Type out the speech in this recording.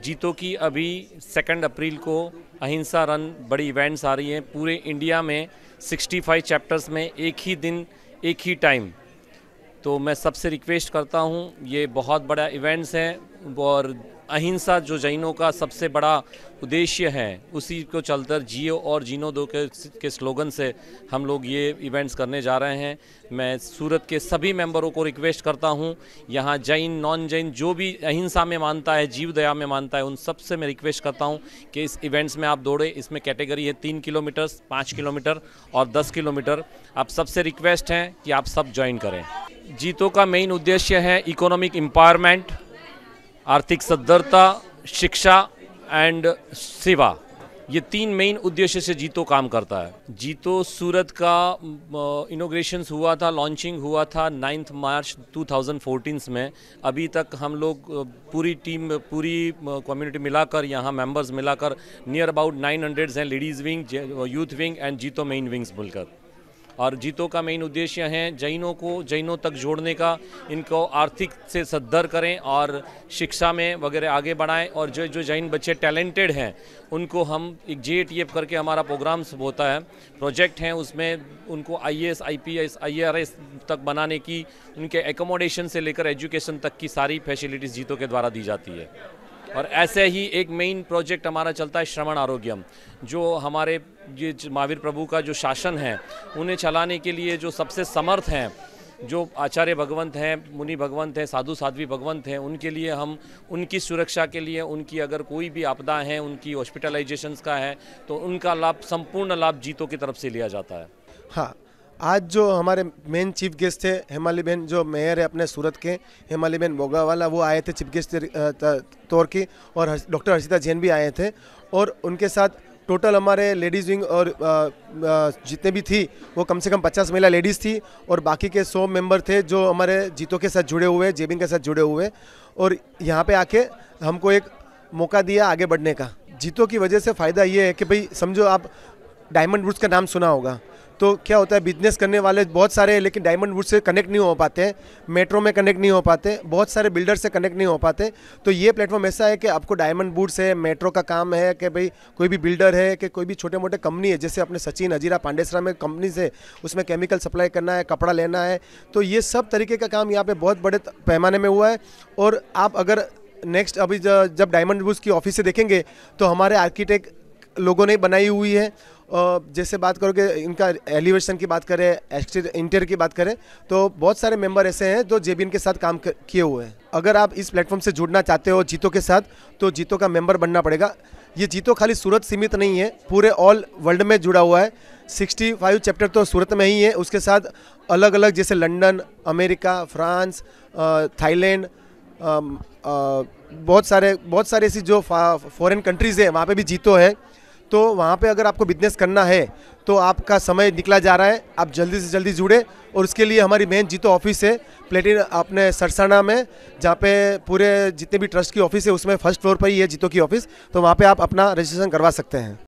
जीतो की अभी 2 अप्रैल को अहिंसा रन बड़ी इवेंट्स आ रही हैं पूरे इंडिया में 65 चैप्टर्स में एक ही दिन एक ही टाइम। तो मैं सबसे रिक्वेस्ट करता हूँ, ये बहुत बड़ा इवेंट्स हैं और अहिंसा जो जैनों का सबसे बड़ा उद्देश्य है उसी को चलकर जियो और जीनो दो के स्लोगन से हम लोग ये इवेंट्स करने जा रहे हैं। मैं सूरत के सभी मेंबरों को रिक्वेस्ट करता हूँ, यहाँ जैन नॉन जैन जो भी अहिंसा में मानता है, जीव दया में मानता है, उन सब से मैं रिक्वेस्ट करता हूँ कि इस इवेंट्स में आप दौड़े। इसमें कैटेगरी है 3 किलोमीटर, 5 किलोमीटर और 10 किलोमीटर। आप सबसे रिक्वेस्ट है कि आप सब ज्वाइन करें। जीतो का मेन उद्देश्य है इकोनॉमिक एम्पावरमेंट, आर्थिक सद्धरता, शिक्षा एंड सेवा। ये 3 मेन उद्देश्य से जीतो काम करता है। जीतो सूरत का इनॉग्रेशन हुआ था, लॉन्चिंग हुआ था 9 मार्च 2014 में। अभी तक हम लोग पूरी टीम, पूरी कम्युनिटी मिलाकर, यहाँ मेंबर्स मिलाकर नियर अबाउट 900 हैं, ladies wing, youth wing and जीतो मेन विंग्स मिलकर। और जीतो का मेन उद्देश्य है जैनों को जैनों तक जोड़ने का, इनको आर्थिक से सद्धर करें और शिक्षा में वगैरह आगे बढ़ाएं। और जो जो जैन बच्चे टैलेंटेड हैं उनको हम एक JATF करके हमारा प्रोग्राम्स होता है, प्रोजेक्ट हैं, उसमें उनको IAS, IPS, IRS तक बनाने की, उनके एकोमोडेशन से लेकर एजुकेशन तक की सारी फैसिलिटीज़ जीतो के द्वारा दी जाती है। और ऐसे ही एक मेन प्रोजेक्ट हमारा चलता है श्रवण आरोग्यम, जो हमारे ये महावीर प्रभु का जो शासन है उन्हें चलाने के लिए जो सबसे समर्थ हैं, जो आचार्य भगवंत हैं, मुनि भगवंत हैं, साधु साध्वी भगवंत हैं, उनके लिए हम उनकी सुरक्षा के लिए, उनकी अगर कोई भी आपदा है, उनकी हॉस्पिटलाइजेशंस का है तो उनका लाभ, संपूर्ण लाभ जीतो की तरफ से लिया जाता है। हाँ, आज जो हमारे मेन चीफ गेस्ट थे हेमाली बहन, जो मेयर है अपने सूरत के, हेमाली बहन बोगावाला, वो आए थे चीफ गेस्ट तौर की, और डॉक्टर हर्षिता जैन भी आए थे। और उनके साथ टोटल हमारे लेडीज़ विंग और जितने भी थी वो कम से कम 50 महिला लेडीज़ थी, और बाकी के 100 मेंबर थे जो हमारे जीतो के साथ जुड़े हुए, जेबिंग के साथ जुड़े हुए। और यहाँ पे आके हमको एक मौका दिया आगे बढ़ने का। जीतो की वजह से फ़ायदा ये है कि भाई समझो, आप डायमंड वुड्स का नाम सुना होगा, तो क्या होता है, बिजनेस करने वाले बहुत सारे हैं लेकिन डायमंड वुड से कनेक्ट नहीं हो पाते हैं, मेट्रो में कनेक्ट नहीं हो पाते, बहुत सारे बिल्डर से कनेक्ट नहीं हो पाते। तो ये प्लेटफॉर्म ऐसा है कि आपको डायमंड वुड से, मेट्रो का काम है कि भाई कोई भी बिल्डर है कि कोई भी छोटे मोटे कंपनी है, जैसे अपने सचिन अजीरा पांडेसरा में कंपनी से, उसमें केमिकल सप्लाई करना है, कपड़ा लेना है, तो ये सब तरीके का काम यहाँ पर बहुत बड़े पैमाने में हुआ है। और आप अगर नेक्स्ट अभी जब डायमंड वुड्स की ऑफिस से देखेंगे तो हमारे आर्किटेक्ट लोगों ने बनाई हुई है। जैसे बात करोगे, इनका एलिवेशन की बात करें, इंटीरियर की बात करें, तो बहुत सारे मेंबर ऐसे हैं जो जेबीएन के साथ काम किए हुए हैं। अगर आप इस प्लेटफॉर्म से जुड़ना चाहते हो जीतो के साथ, तो जीतो का मेंबर बनना पड़ेगा। ये जीतो खाली सूरत सीमित नहीं है, पूरे ऑल वर्ल्ड में जुड़ा हुआ है। 65 चैप्टर तो सूरत में ही है, उसके साथ अलग अलग जैसे लंदन, अमेरिका, फ्रांस, थाईलैंड, बहुत सारे ऐसी जो फॉरेन कंट्रीज़ है वहाँ पे भी जीतो है। तो वहाँ पे अगर आपको बिजनेस करना है तो आपका समय निकला जा रहा है, आप जल्दी से जल्दी जुड़े। और उसके लिए हमारी मेन जीतो ऑफिस है प्लेटिन अपने सरसाना में, जहाँ पे पूरे जितने भी ट्रस्ट की ऑफिस है उसमें फर्स्ट फ्लोर पर ही है जीतो की ऑफिस, तो वहाँ पे आप अपना रजिस्ट्रेशन करवा सकते हैं।